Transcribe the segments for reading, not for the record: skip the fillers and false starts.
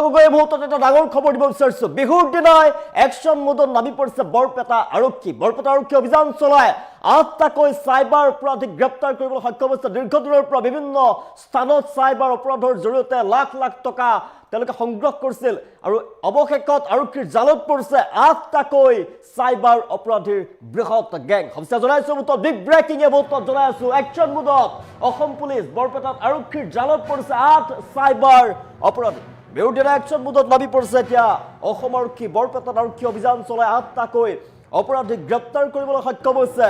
গগৈ মুহূৰ্তত এটা ডাঙৰ খবৰ দিব বিচাৰিছো বিহুৰ দিনাই একশন মোডত নামি পৰিছে বৰপেটা আৰক্ষী অভিযান চলাই ৮টাকৈ সাইবাৰ অপৰাধীক গ্ৰেপ্তাৰ কৰিবলৈ সক্ষম হৈছে দীৰ্ঘদিনৰ পৰা বিভিন্ন স্থানত সাইবাৰ অপৰাধৰ জৰিয়তে লাখ লাখ টকা তেওঁলোকে সংগ্ৰহ কৰিছিল আৰু অৱশেষত আৰক্ষীৰ জালত পৰিছে ৮টাকৈ সাইবাৰ অপৰাধীৰ বৃহৎ গেং সবিতা জনাইছো মুহূৰ্তত বিগ ব্ৰেকিং মুহূৰ্তত জনাই আছো একশন মোডত অসম পুলিচ বৰপেটাত আৰক্ষীৰ জালত পৰিছে ৮ সাইবাৰ অপৰাধী বিহুৰ দিনা একশন মোডত নামি পৰিছে এতিয়া অসম আৰক্ষী বৰপেটাত আৰক্ষী অভিযান চলাই ৮টাকৈ অপৰাধীক গ্ৰেপ্তাৰ কৰিবলৈ সক্ষম হৈছে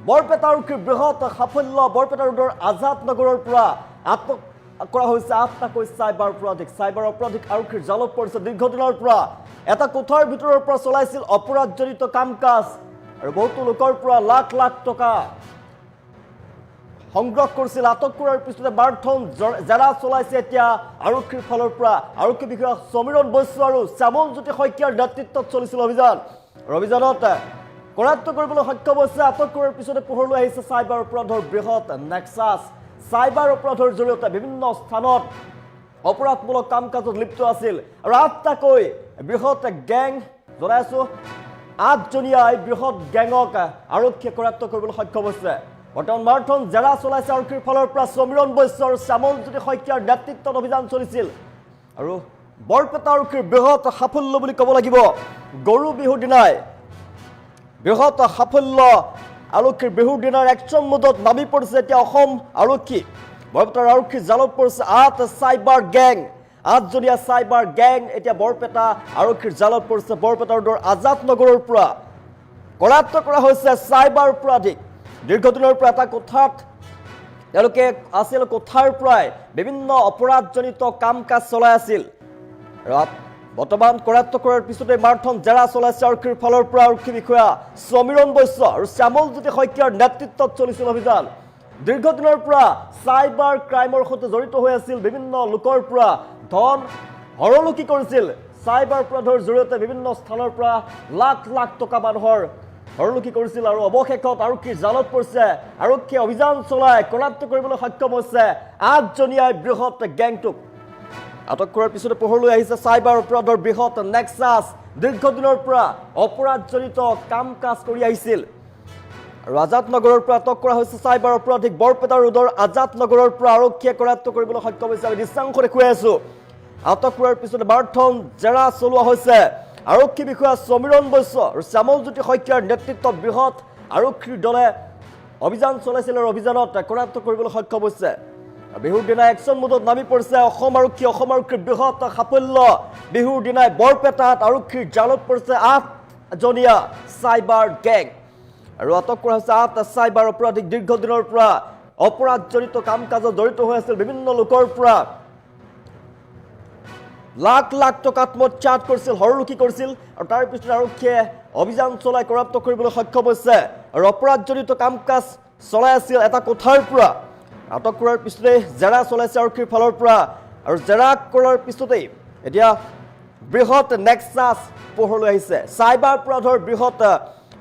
বৰপেটা আৰক্ষীৰ বৃহৎ সাফল্য বৰপেটা ৰোডৰ আজাদ নগৰৰ পৰা আটক কৰা হৈছে ৮টাকৈ সাইবাৰ অপৰাধীক আৰক্ষীৰ জালত পৰিছে দীৰ্ঘদিনৰ পৰা এটা কোঠাৰ ভিতৰৰ পৰা চলাইছিল অপৰাধজনিত কাম-কাজ আৰু বহুতো লোকৰ পৰা লাখ লাখ টকা সংগ্ৰহ কৰিছিল আটক কৰাৰ পিছতে মাৰথন জেৰা চলাইছে এতিয়া আৰক্ষীৰ ফালৰ পৰা আৰক্ষী বিষয়া সমীৰণ বৈশ্য আৰু শ্যামলজ্যোতি শইকীয়াৰ নেতৃত্বত চলিছিল অভিযানত কৰায়ত্ব কৰিবলৈ সক্ষম হৈছে আটক কৰাৰ পিছতে পোহৰলৈ আহিছে সাইবাৰ অপৰাধৰ বৃহৎ নেক্সাছ সাইবাৰ অপৰাধৰ জৰিয়তে বিভিন্ন স্থানত অপৰাধমূলক কাম-কাজত লিপ্ত আছিল আৰু ৮টাকৈ বৃহৎ গেং জনাইছো ৮জনীয়া এই বৃহৎ গেঙক আৰক্ষীয়ে কৰায়ত্ব কৰিবলৈ সক্ষম হৈছে বৰ্তমান মাৰথন জেৰা চলাইছে আৰক্ষীৰ ফালৰ পৰা সমীৰণ বৈশ্য আৰু শ্যামলজ্যোতি শইকীয়াৰ নেতৃত্বত অভিযান চলিছিল আৰু বৰপেটা আৰক্ষীৰ বৃহৎ সাফল্য বুলি ক'ব লাগিব গৰু বিহুৰ দিনাই বৃহৎ সাফল্য আৰক্ষীৰ বিহুৰ দিনাৰ একশন মোডত নামি পৰিছে এতিয়া অসম আৰক্ষী বৰপেটাৰ আৰক্ষীৰ জালত পৰিছে ৮ সাইবাৰ গেং ৮জনীয়া সাইবাৰ গেং এতিয়া বৰপেটা আৰক্ষীৰ জালত পৰিছে বৰপেটা ৰোডৰ আজাদ নগৰৰ পৰা কৰায়ত্ব কৰা হৈছে সাইবাৰ অপৰাধীক দীৰ্ঘদিনৰ পৰা এটা কোঠাত তেওঁলোকে আছিল কোঠাৰ পৰাই বিভিন্ন অপৰাধজনিত কাম-কাজ চলাই আছিল বৰ্তমান কৰায়ত্ব কৰাৰ পিছতে মাৰথন জেৰা চলাইছে আৰক্ষীৰ ফালৰ পৰা আৰক্ষী বিষয়া সমীৰণ বৈশ্য আৰু শ্যামলজ্যোতি শইকীয়াৰ নেতৃত্বত চলিছিল অভিযান দীৰ্ঘদিনৰ পৰা সাইবাৰ ক্ৰাইমৰ সৈতে জড়িত হৈ আছিল বিভিন্ন লোকৰ পৰা ধন হৰলুকি কৰিছিল সাইবাৰ অপৰাধৰ জৰিয়তে বিভিন্ন স্থানৰ পৰা লাখ লাখ টকা মানুহৰ হৰলুকি কৰিছিল আৰু অৱশেষত আৰক্ষীৰ জালত পৰিছে আৰক্ষীয়ে অভিযান চলাই কৰায়ত্ব কৰিবলৈ সক্ষম হৈছে ৮জনীয়া বৃহৎ গেংটোক আটক কৰাৰ পিছতে পোহৰলৈ আহিছে সাইবাৰ অপৰাধৰ বৃহৎ নেক্সাছ দীৰ্ঘদিনৰ পৰা অপৰাধজনিত কাম-কাজ কৰি আহিছিল আৰু আজাদ নগৰৰ পৰা আটক কৰা হৈছে সাইবাৰ অপৰাধীক বৰপেটা ৰোডৰ আজাদ নগৰৰ পৰা আৰক্ষীয়ে কৰায়ত্ব কৰিবলৈ সক্ষম হৈছে আমি দৃশ্যাংশ দেখুৱাই আছো আটক কৰাৰ পিছতে মাৰথন জেৰা চলোৱা হৈছে আৰক্ষী বিষয়া সমীৰণ বৈশ্য আৰু শ্যামলজ্যোতি শইকীয়াৰ নেতৃত্বত বৃহৎ আৰক্ষীৰ দলে অভিযান চলাইছিল আৰু অভিযানত কৰায়ত্ব কৰিবলৈ সক্ষম হৈছে বিহুৰ দিনাই একশন মোডত নামি পৰিছে অসম আৰক্ষীৰ বৃহৎ সাফল্য বিহুৰ দিনাই বৰপেটাত আৰক্ষীৰ জালত পৰিছে ৮জনীয়া সাইবাৰ গেং আৰু আটক কৰা হৈছে ৮ সাইবাৰ অপৰাধীক দীৰ্ঘদিনৰ পৰা অপৰাধজনিত কাম-কাজত জড়িত হৈ আছিল বিভিন্ন লোকৰ পৰা লাখ লাখ টকা আত্মসাৎ কৰিছিল হৰলুকি কৰিছিল আৰু তাৰ পিছতে আৰক্ষীয়ে অভিযান চলাই কৰায়ত্ব কৰিবলৈ সক্ষম হৈছে আৰু অপৰাধজনিত কাম-কাজ চলাই আছিল এটা কোঠাৰ পৰা আটক কৰাৰ পিছতে জেৰা চলাইছে আৰক্ষীৰ ফালৰ পৰা আৰু জেৰা কৰাৰ পিছতেই এতিয়া বৃহৎ নেক্সাছ পোহৰলৈ আহিছে সাইবাৰ অপৰাধৰ বৃহৎ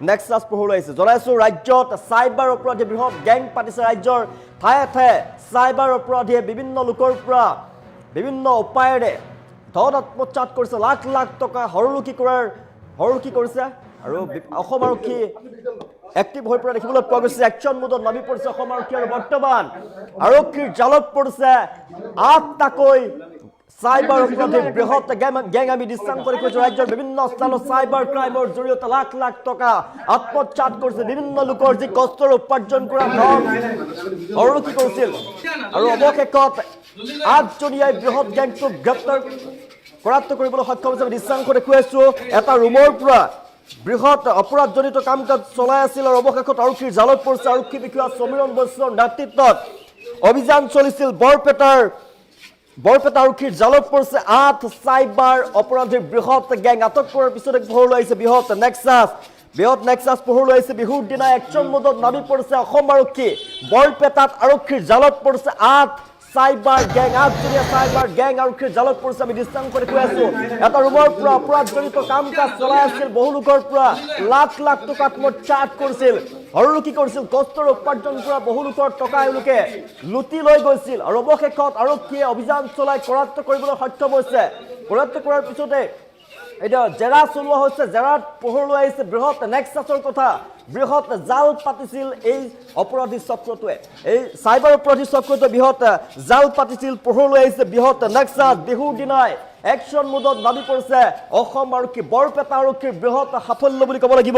নেক্সাছ পোহৰলৈ আহিছে জনাইছো ৰাজ্যত সাইবাৰ অপৰাধী বৃহৎ গেং পাতিছে ৰাজ্যৰ ঠায়ে ঠায়ে সাইবাৰ অপৰাধীয়ে বিভিন্ন লোকৰ পৰা বিভিন্ন উপায়েৰে ধন আত্মসাৎ কৰিছে লাখ লাখ টকা হৰলুকি কৰিছে আৰু অসম আৰক্ষী এক্টিভ হৈ পৰা দেখিবলৈ পোৱা গৈছে একশন মোডত নামি পৰিছে অসম আৰক্ষী আৰু বৰ্তমান আৰক্ষীৰ জালত পৰিছে ৮টাকৈ সাইবাৰ অপৰাধীৰ বৃহৎ গেং আমি দৃশ্যাংশ দেখুৱাইছো ৰাজ্যৰ বিভিন্ন স্থানত সাইবাৰ ক্ৰাইমৰ জৰিয়তে লাখ লাখ টকা আত্মসাৎ কৰিছে বিভিন্ন লোকৰ যি কষ্টৰ উপাৰ্জন কৰা ধন হৰলুকি কৰিছিল আৰু অৱশেষত ৮জনীয়া বৃহৎ গেংটোক গ্ৰেপ্তাৰ কৰায়ত্ব কৰিবলৈ সক্ষম হৈছে দৃশ্যাংশ দেখুৱাইছো এটা ৰুমৰ পৰা বৃহৎ অপৰাধজনিত কাম-কাজ চলাই আছিল আৰু অৱশেষত আৰক্ষীৰ জালত পৰিছে আৰক্ষী বিষয়া সমীৰণ বৈশ্যৰ নেতৃত্বত অভিযান চলিছিল বৰপেটা আৰক্ষীৰ জালত পৰিছে ৮ সাইবাৰ অপৰাধীৰ বৃহৎ গেং আটক কৰাৰ পিছতে পোহৰলৈ আহিছে বৃহৎ নেক্সাছ পোহৰলৈ আহিছে বিহুৰ দিনা একশন মোডত নামি পৰিছে অসম আৰক্ষী বৰপেটাত আৰক্ষীৰ জালত পৰিছে ৮ চাইবাৰ গেং, 8জনীয়া চাইবাৰ গেং আৰক্ষীৰ জালত পৰিছে। আমি দৃষ্টান্তৰে কৈ আছো, এটা ৰুমৰ পৰা অপৰাধজনিত কাম কাজ চলাই আছিল, বহু লোকৰ পৰা লাখ লাখ টকা আত্মসাৎ কৰিছিল, হৰলুকি কৰিছিল, কষ্টৰ উপাৰ্জন কৰা বহু লোকৰ টকা এওঁলোকে লুটি লৈ গৈছিল আৰু অৱশেষত আৰক্ষীয়ে অভিযান চলাই কৰায়ত্ব কৰিবলৈ সক্ষম হৈছে। কৰায়ত্ব কৰাৰ পিছতে এতিয়া জেৰা চলোৱা হৈছে, জেৰাত পোহৰলৈ আহিছে বৃহৎ নেক্সাছৰ কথা, বৃহৎ জাল পাতিছিল এই অপৰাধী চক্ৰটোৱে, এই চাইবাৰ অপৰাধী চক্ৰটোৱে বৃহৎ জাল পাতিছিল, পোহৰলৈ আহিছে বৃহৎ নেক্সাছ। বিহুৰ দিনাই একশ্যন মোডত নামি পৰিছে অসম আৰক্ষী, বৰপেটা আৰক্ষীৰ বৃহৎ সাফল্য বুলি ক'ব লাগিব,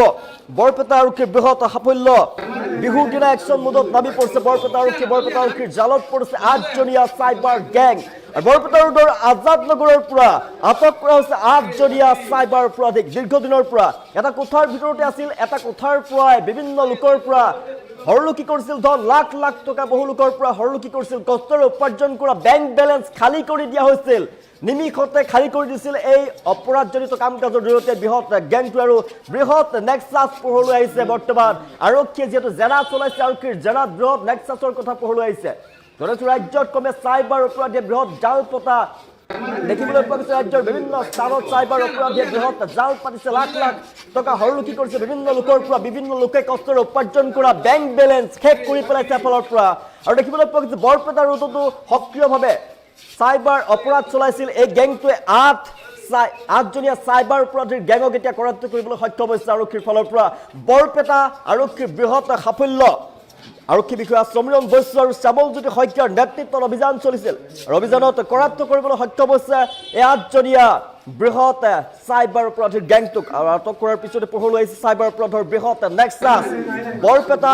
বৰপেটা আৰক্ষীৰ বৃহৎ সাফল্য। বিহুৰ দিনা একশ্যন মোডত নামি পৰিছে বৰপেটা আৰক্ষী, বৰপেটা আৰক্ষীৰ জালত পৰিছে 8জনীয়া চাইবাৰ গেং। বৰপেটা ৰোডৰ আজাদ নগৰৰ পৰা আটক কৰা হৈছে 8জনীয়া চাইবাৰ অপৰাধীক। দীৰ্ঘদিনৰ পৰা এটা কোঠাৰ ভিতৰতে আছিল, এটা কোঠাৰ পৰাই বিভিন্ন লোকৰ পৰা হৰলুকি কৰিছিল ধন, লাখ লাখ টকা বহু লোকৰ পৰা হৰলুকি কৰিছিল, কষ্টৰে উপাৰ্জন কৰা বেংক বেলেঞ্চ খালী কৰি দিয়া হৈছিল, নিমিষতে খালী কৰি দিছিল এই অপৰাধজনিত কাম কাজৰ জৰিয়তে বৃহৎ গেংটো। আৰু বৃহৎ নেক্সাছ পোহৰলৈ আহিছে বৰ্তমান আৰক্ষীয়ে, যিহেতু জেৰা চলাইছে, আৰক্ষীৰ জেৰাত বৃহৎ নেক্সাছৰ কথা পোহৰলৈ আহিছে। ৰাজ্যত ক্ৰমে চাইবাৰ অপৰাধীয়ে বৃহৎ জাল পতা দেখিবলৈ পোৱা গৈছে। ৰাজ্যৰ বিভিন্ন স্থানত চাইবাৰ অপৰাধীয়ে বৃহৎ জাল পাতিছে, লাখ লাখ টকা হৰলুকি কৰিছে বিভিন্ন লোকৰ পৰা, বিভিন্ন লোকে কষ্টৰে উপাৰ্জন কৰা বেংক বেলেঞ্চ শেষ কৰি পেলাইছে এফালৰ পৰা। আৰু দেখিবলৈ পোৱা গৈছে বৰপেটা ৰোডতো সক্ৰিয়ভাৱে চাইবাৰ অপৰাধ চলাইছিল এই গেংটোৱে। 8জনীয়া চাইবাৰ অপৰাধীৰ গেঙক এতিয়া কৰায়ত্ব কৰিবলৈ সক্ষম হৈছে আৰক্ষীৰ ফালৰ পৰা। বৰপেটা আৰক্ষীৰ বৃহৎ সাফল্য। আৰক্ষী বিষয়া সমীৰণ বৈশ্য আৰু শ্যামলজ্যোতি শইকীয়াৰ নেতৃত্বত অভিযান চলিছিল আৰু অভিযানত কৰায়ত্ব কৰিবলৈ সক্ষম হৈছে এই 8জনীয়া বৃহৎ চাইবাৰ অপৰাধীৰ গেংটোক। আৰু আটক কৰাৰ পিছতে পোহৰলৈ আহিছে চাইবাৰ অপৰাধৰ বৃহৎ নেক্সাছ। বৰপেটা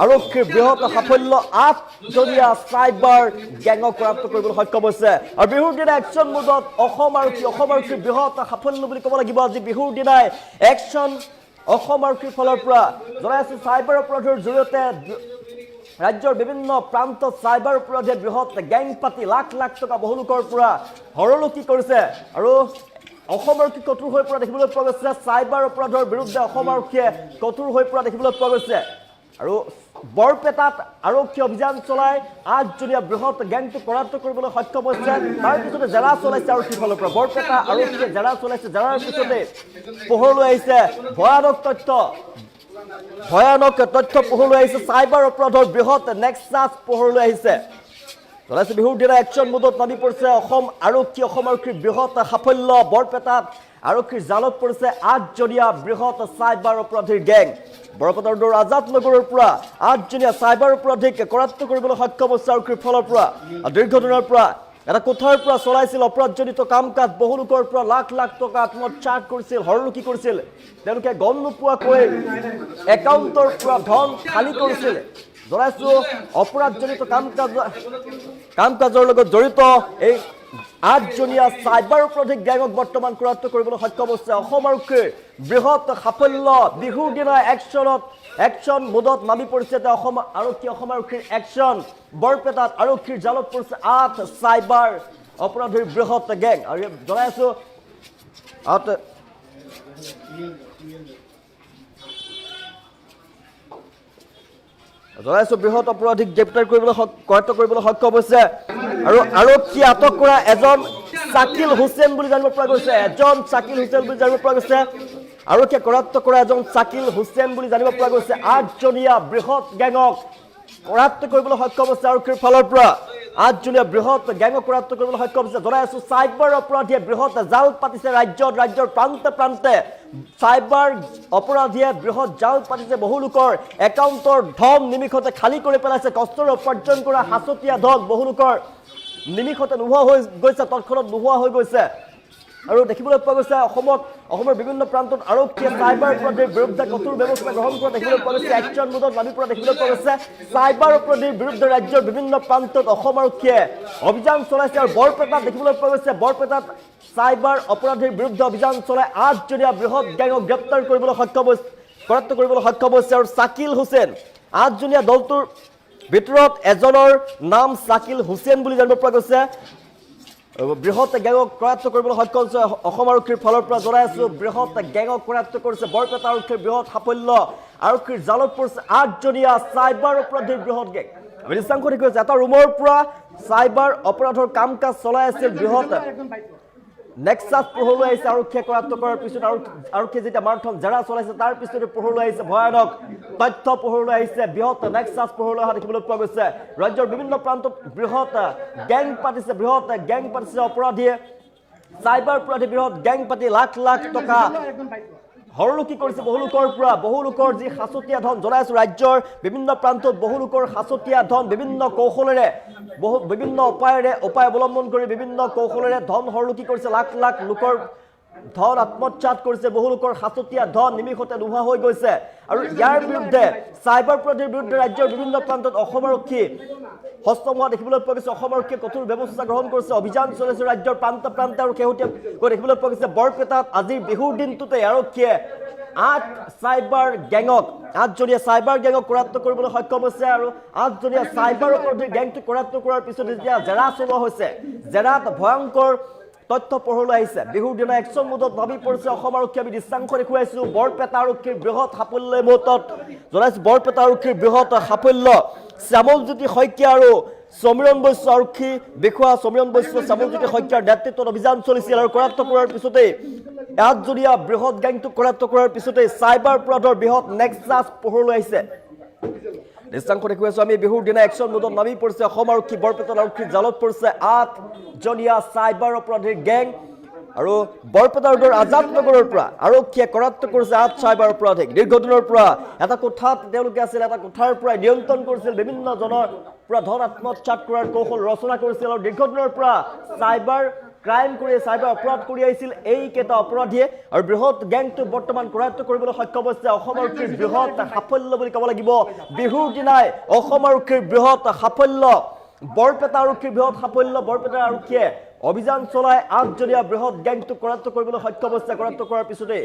আৰক্ষীৰ বৃহৎ সাফল্য, 8জনীয়া চাইবাৰ গেঙক কৰায়ত্ব কৰিবলৈ সক্ষম হৈছে। আৰু বিহুৰ দিনা একশ্যন মোডত অসম আৰক্ষীৰ বৃহৎ সাফল্য বুলি ক'ব লাগিব। আজি বিহুৰ দিনাই একশ্যন অসম আৰক্ষীৰ ফালৰ পৰা জনাই আছো, চাইবাৰ অপৰাধৰ জৰিয়তে ৰাজ্যৰ বিভিন্ন প্ৰান্তত চাইবাৰ অপৰাধীয়ে বৃহৎ গেং পাতি লাখ লাখ টকা বহু লোকৰ পৰা হৰলুকি কৰিছে। আৰু অসম আৰক্ষী কঠোৰ হৈ পৰা দেখিবলৈ পোৱা গৈছে, চাইবাৰ অপৰাধৰ বিৰুদ্ধে অসম আৰক্ষীয়ে কঠোৰ হৈ পৰা দেখিবলৈ পোৱা গৈছে। আৰু বৰপেটাত আৰক্ষী অভিযান চলাই 8জনীয়া বৃহৎ গেংটো কৰায়ত্ব কৰিবলৈ সক্ষম হৈছে। তাৰ পিছতে জেৰা চলাইছে আৰক্ষীৰ ফালৰ পৰা, বৰপেটা আৰক্ষীয়ে জেৰা চলাইছে, জেৰাৰ পিছতে পোহৰলৈ আহিছে ভয়ানক তথ্য পোহৰলৈ আহিছে, চাইবাৰ অপৰাধৰ বৃহৎ নেক্সাছ পোহৰলৈ আহিছে। চলাইছে বিহুৰ দিনা একশ্যন মোডত নামি পৰিছে অসম আৰক্ষীৰ বৃহৎ সাফল্য। বৰপেটাত আৰক্ষীৰ জালত পৰিছে 8জনীয়া বৃহৎ চাইবাৰ অপৰাধীৰ গেং। বৰপেটা ৰোডৰ আজাদ নগৰৰ পৰা 8জনীয়া চাইবাৰ অপৰাধীক কৰায়ত্ব কৰিবলৈ সক্ষম হৈছে আৰক্ষীৰ ফালৰ পৰা। দীৰ্ঘদিনৰ পৰা এটা কোঠাৰ পৰা চলাইছিল অপৰাধজনিত কাম কাজ, বহু লোকৰ পৰা লাখ লাখ টকা আত্মসাৎ কৰিছিল, হৰলুকি কৰিছিল, তেওঁলোকে গম নোপোৱাকৈ একাউণ্টৰ পৰা ধন খালী কৰিছিল। জনাইছো অপৰাধজনিত কাম কাজৰ লগত জড়িত এই 8জনীয়া চাইবাৰ অপৰাধীক গেঙক বৰ্তমান কৰায়ত্ব কৰিবলৈ সক্ষম হৈছে অসম আৰক্ষীৰ বৃহৎ সাফল্য। বিহুৰ দিনা একশ্যন মোডত নামি পৰিছে অসম আৰক্ষীৰ একশ্যন। বৰপেটাত আৰক্ষীৰ জালত পৰিছে 8 চাইবাৰ অপৰাধীৰ বৃহৎ গেং। আৰু জনাইছো বৃহৎ অপৰাধীক গ্ৰেপ্তাৰ কৰিবলৈ কৰায়ত্ব কৰিবলৈ সক্ষম হৈছে। আৰু আৰক্ষী আটক কৰা এজন চাকিল হুছেইন বুলি জানিব পৰা গৈছে, আৰক্ষীয়ে কৰায়ত্ব কৰা এজন চাকিল হুছেইন বুলি জানিব পৰা গৈছে। 8জনীয়া বৃহৎ গেঙক কৰায়ত্ব কৰিবলৈ সক্ষম হৈছে আৰক্ষীৰ ফালৰ পৰা। 8জনীয়া বৃহৎ গেঙক কৰায়ত্ব কৰিবলৈ সক্ষম হৈছে। জনাই আছো চাইবাৰ অপৰাধীয়ে বৃহৎ জাল পাতিছে ৰাজ্যৰ প্ৰান্তে প্ৰান্তে। চাইবাৰ অপৰাধীয়ে বৃহৎ জাল পাতিছে, বহু লোকৰ একাউণ্টৰ ধন নিমিষতে খালী কৰি পেলাইছে, কষ্টৰে উপাৰ্জন কৰা সাঁচতীয়া ধন বহু লোকৰ নিমিষতে নোহোৱা হৈ গৈছে, তৎক্ষণাত নোহোৱা হৈ গৈছে। আৰু দেখিবলৈ পোৱা গৈছে অসমৰ বিভিন্ন প্ৰান্তত আৰক্ষীয়ে চাইবাৰ অপৰাধীৰ বিৰুদ্ধে কঠোৰ ব্যৱস্থা গ্ৰহণ কৰা দেখিবলৈ পোৱা গৈছে। একশ্যন মোডত নামি পৰা দেখিবলৈ পোৱা গৈছে। চাইবাৰ অপৰাধীৰ বিৰুদ্ধে ৰাজ্যৰ বিভিন্ন প্ৰান্তত অসম আৰক্ষীয়ে অভিযান চলাইছে। আৰু বৰপেটাত দেখিবলৈ পোৱা গৈছে, বৰপেটাত চাইবাৰ অপৰাধীৰ বিৰুদ্ধে অভিযান চলাই 8জনীয়া বৃহৎ গেঙক গ্ৰেপ্তাৰ কৰিবলৈ কৰায়ত্ব কৰিবলৈ সক্ষম হৈছে। আৰু চাকিল হুছেইন 8জনীয়া দলটোৰ ভিতৰত এজনৰ নাম চাকিল হুছেইন বুলি জানিব পৰা গৈছে। বৃহৎ গেঙক কৰায়ত্ব কৰিবলৈ সক্ষম হৈছে অসম আৰক্ষীৰ ফালৰ পৰা। জনাই আছো বৃহৎ গেঙক কৰায়ত্ব কৰিছে বৰপেটা আৰক্ষীৰ বৃহৎ সাফল্য। আৰক্ষীৰ জালত পৰিছে 8জনীয়া চাইবাৰ অপৰাধীৰ বৃহৎ গেং। আমি দৃশ্যাংশ দেখি আছো এটা ৰুমৰ পৰা চাইবাৰ অপৰাধৰ কাম কাজ চলাই আছিল বৃহৎ নেক্সাছ পোহৰলৈ আহিছে আৰক্ষীয়ে কৰায়ত্ব কৰাৰ পিছত আৰক্ষীয়ে যেতিয়া মাৰাথন জেৰা চলাইছে তাৰ পিছতে পোহৰলৈ আহিছে ভয়ানক তথ্য পোহৰলৈ আহিছে বৃহৎ নেক্সাছ পোহৰলৈ অহা দেখিবলৈ পোৱা গৈছে ৰাজ্যৰ বিভিন্ন প্ৰান্তত বৃহৎ গেং পাতিছে অপৰাধীয়ে চাইবাৰ অপৰাধী বৃহৎ গেং পাতি লাখ লাখ টকা হৰলুকি কৰিছে বহু লোকৰ যি সাঁচতীয়া ধন জনাইছো ৰাজ্যৰ বিভিন্ন প্ৰান্তত বহু লোকৰ সাঁচতীয়া ধন বিভিন্ন কৌশলেৰে বিভিন্ন উপায় অৱলম্বন কৰি বিভিন্ন কৌশলেৰে ধন হৰলুকি কৰিছে লাখ লাখ লোকৰ ধন আত্মসাৎ কৰিছে বহু লোকৰ সাঁচতীয়া ধন নিমিষতে নোহোৱা হৈ গৈছে আৰু ইয়াৰ বিৰুদ্ধে চাইবাৰ অপৰাধীৰ বিৰুদ্ধে ৰাজ্যৰ বিভিন্ন প্ৰান্তত অসম আৰক্ষী হস্তম হোৱা দেখিবলৈ পোৱা গৈছে অসম আৰক্ষীয়ে কঠোৰ ব্যৱস্থা গ্ৰহণ কৰিছে অভিযান চলাইছে ৰাজ্যৰ প্ৰান্তে আৰু শেহতীয়াকৈ দেখিবলৈ পোৱা গৈছে বৰপেটাত আজিৰ বিহুৰ দিনটোতে আৰক্ষীয়ে 8জনীয়া চাইবাৰ গেঙক কৰায়ত্ব কৰিবলৈ সক্ষম হৈছে আৰু 8জনীয়া চাইবাৰ অপৰাধীৰ গেংটো কৰায়ত্ব কৰাৰ পিছত যেতিয়া জেৰা চলোৱা হৈছে জেৰাত ভয়ংকৰ তথ্য পোহৰলৈ আহিছে বিহুৰ দিনা একশ্যন মোডত নামি পৰিছে অসম আৰক্ষী আমি দৃশ্যাংশ দেখুৱাইছো বৰপেটা আৰক্ষীৰ বৃহৎ সাফল্য মুহূৰ্তত জনাইছো বৰপেটা আৰক্ষীৰ বৃহৎ সাফল্য শ্যামলজ্যোতি শইকীয়া আৰু সমীৰণ বৈশ্য আৰক্ষী বিষয়া সমীৰণ বৈশ্য শ্যামলজ্যোতি শইকীয়াৰ নেতৃত্বত অভিযান চলিছিল আৰু কৰায়ত্ব কৰাৰ পিছতেই 8জনীয়া বৃহৎ গেংটো কৰায়ত্ব কৰাৰ পিছতেই চাইবাৰ অপৰাধৰ বৃহৎ নেক্সাছ পোহৰলৈ আহিছে দৃশ্যাংশ দেখুৱাইছো আমি বিহুৰ দিনা একশ্যন মোডত নামি পৰিছে অসম আৰক্ষী বৰপেটা আৰক্ষীৰ জালত পৰিছে 8জনীয়া চাইবাৰ অপৰাধীৰ গেং আৰু বৰপেটা ৰোডৰ আজাদ নগৰৰ পৰা আৰক্ষীয়ে কৰায়ত্ব কৰিছে 8 চাইবাৰ অপৰাধীক দীৰ্ঘদিনৰ পৰা এটা কোঠাত তেওঁলোকে আছিল এটা কোঠাৰ পৰা নিয়ন্ত্ৰণ কৰিছিল বিভিন্ন জনৰ পৰা ধন আত্মসাৎ কৰাৰ কৌশল ৰচনা কৰিছিল আৰু দীৰ্ঘদিনৰ পৰা চাইবাৰ ক্ৰাইম কৰি চাইবাৰ অপৰাধ কৰি আহিছিল এই কেইটা অপৰাধীয়ে আৰু বৃহৎ গেংটো বৰ্তমান কৰায়ত্ব কৰিবলৈ সক্ষম হৈছে অসম আৰক্ষীৰ বৃহৎ সাফল্য বুলি ক'ব লাগিব বিহুৰ দিনাই অসম আৰক্ষীৰ বৃহৎ সাফল্য বৰপেটা আৰক্ষীৰ বৃহৎ সাফল্য বৰপেটা আৰক্ষীয়ে অভিযান চলাই 8জনীয়া বৃহৎ গেংটো কৰায়ত্ব কৰিবলৈ সক্ষম হৈছে কৰায়ত্ব কৰাৰ পিছতে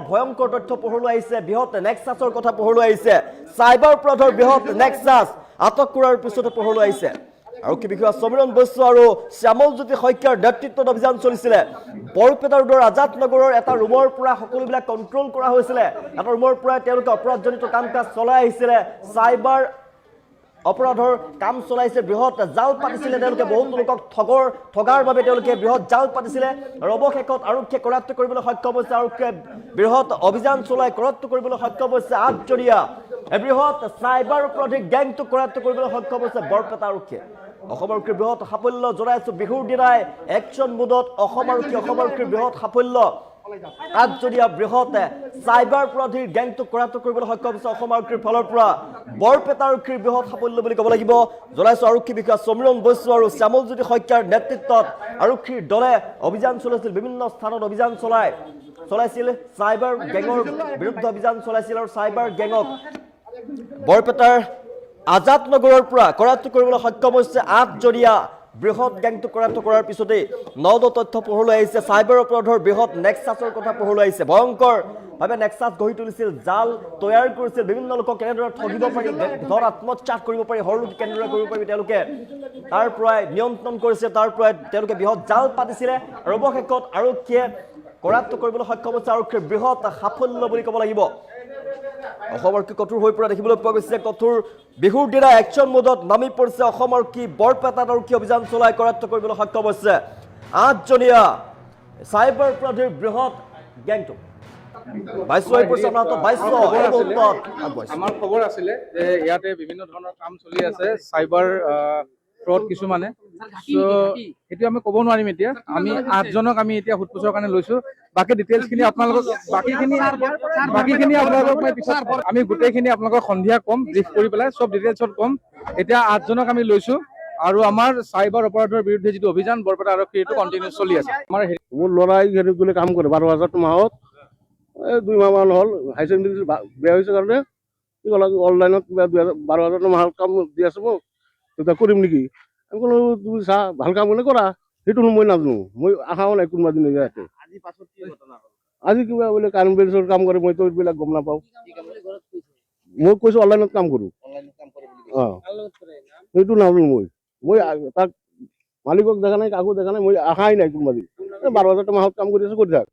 ভয়ংকৰ তথ্য পোহৰলৈ আহিছে বৃহৎ নেক্সাছৰ কথা পোহৰলৈ আহিছে চাইবাৰ অপৰাধৰ বৃহৎ নেক্সাছ আটক কৰাৰ পিছতে পোহৰলৈ আহিছে আৰক্ষী বিষয়া সমীৰণ বৈশ্য আৰু শ্যামলজ্যোতি শইকীয়াৰ নেতৃত্বত অভিযান চলিছিলে বৰপেটা ৰোডৰ আজাদ নগৰৰ এটা ৰুমৰ পৰা সকলোবিলাক কণ্ট্ৰল কৰা হৈছিলে এটা ৰুমৰ পৰা তেওঁলোকে অপৰাধজনিত কাম কাজ চলাই আহিছিলে চাইবাৰ অপৰাধৰ কাম চলাইছে বৃহৎ জাল পাতিছিলে তেওঁলোকে বহুতো লোকক ঠগাৰ বাবে তেওঁলোকে বৃহৎ জাল পাতিছিলে আৰু অৱশেষত আৰক্ষীয়ে কৰায়ত্ব কৰিবলৈ সক্ষম হৈছে আৰক্ষীয়ে বৃহৎ অভিযান চলাই কৰায়ত্ব কৰিবলৈ সক্ষম হৈছে 8জনীয়া বৃহৎ চাইবাৰ অপৰাধী গেংটো কৰায়ত্ব কৰিবলৈ সক্ষম হৈছে বৰপেটা আৰক্ষীয়ে অসম আৰক্ষীৰ বৃহৎ সাফল্য জনাইছো বিহুৰ দিনাই একশ্যন মোডত অসম আৰক্ষীৰ বৃহৎ সাফল্য 8জনীয়া বৃহৎ চাইবাৰ অপৰাধীৰ গেংটো কৰায়ত্ব কৰিবলৈ সক্ষম হৈছে অসম আৰক্ষীৰ ফালৰ পৰা বৰপেটা আৰক্ষীৰ বৃহৎ সাফল্য বুলি ক'ব লাগিব জনাইছো আৰক্ষী বিষয়া সমীৰণ বৈশ্য আৰু শ্যামলজ্যোতি শইকীয়াৰ নেতৃত্বত আৰক্ষীৰ দলে অভিযান চলাইছিল বিভিন্ন স্থানত অভিযান চলাইছিল চাইবাৰ গেঙৰ বিৰুদ্ধে অভিযান চলাইছিল আৰু চাইবাৰ গেঙক বৰপেটাৰ আজাদ নগৰৰ পৰা কৰায়ত্ব কৰিবলৈ সক্ষম হৈছে 8জনীয়া বৃহৎ গেংটো কৰায়ত্ব কৰাৰ পিছতেই তথ্য পোহৰলৈ আহিছে চাইবাৰ অপৰাধৰ বৃহৎ নেক্সাছৰ কথা পোহৰলৈ আহিছে ভয়ংকৰভাৱে নেক্সাছ গঢ়ি তুলিছিল জাল তৈয়াৰ কৰিছিল বিভিন্ন লোকক কেনেদৰে ঠগিব পাৰি ধন আত্মসাৎ কৰিব পাৰি হৰলুকি কেনেদৰে কৰিব পাৰি তেওঁলোকে তাৰ পৰাই নিয়ন্ত্ৰণ কৰিছে তাৰ পৰাই তেওঁলোকে বৃহৎ জাল পাতিছিলে আৰু অৱশেষত আৰক্ষীয়ে কৰায়ত্ব কৰিবলৈ সক্ষম হৈছে আৰক্ষীৰ বৃহৎ সাফল্য বুলি ক'ব লাগিব অসম আৰক্ষী কঠোৰ হৈ পৰা দেখিবলৈ পোৱা গৈছে কঠোৰ বিহুৰ দিনা একশ্যন মোডত নামি পৰিছে অসম আৰক্ষী বৰপেটাত আৰক্ষী অভিযান চলাই কৰায়ত্ব কৰিবলৈ সক্ষম হৈছে 8জনীয়া চাইবাৰ অপৰাধীৰ বৃহৎ গেংটো আমাৰ খবৰ আছিলে যে ইয়াতে বিভিন্ন ধৰণৰ কাম চলি আছে চাইবাৰ ফ্ৰড কিছুমানে সেইটো আমি ক'ব নোৱাৰিম এতিয়া আমি 8জনক আমি এতিয়া সোধপোছৰ কাৰণে লৈছো বাকি ডিটেইলছখিনি আপোনালোকক বাকিখিনি আপোনালোকক মই পিছত আমি গোটেইখিনি আপোনালোকক সন্ধিয়া কম ব্ৰিফ কৰি পেলাই সব ডিটেইলছত কম এতিয়া 8জনক আমি লৈছো আৰু আমাৰ চাইবাৰ অপৰাধৰ বিৰুদ্ধে যিটো অভিযান বৰপেটা আৰক্ষী এইটো কণ্টিনিউছ চলি আছে আমাৰ মোৰ ল'ৰাই হেৰি গ'লে কাম কৰে 12,000 মাহত 2 মাহমান হ'ল হাই ছেকেণ্ডেৰী বেয়া হৈছে কাৰণে কি ক'লা অনলাইনত কিবা 12,000 মাহত কাম দি আছো মোক তেতিয়া কৰিম নেকি আমি ক'লো তুমি চা ভাল কাম কোনে কৰা সেইটো মই নাজানো মই আশাও নাই কোনোবা দিন ইয়াতে আজি কিবা বোলে কাৰেণ্ট বেঞ্চৰ কাম কৰে মইতো এইবিলাক গম নাপাওঁ মই কৈছো অনলাইনত কাম কৰোঁ সেইটো নাজানো মই তাক মালিকক দেখা নাই কাকো দেখা নাই মই আশাই নাই কোনোবা দিন 12,000 মাহত কাম কৰি আছো কৰি থাক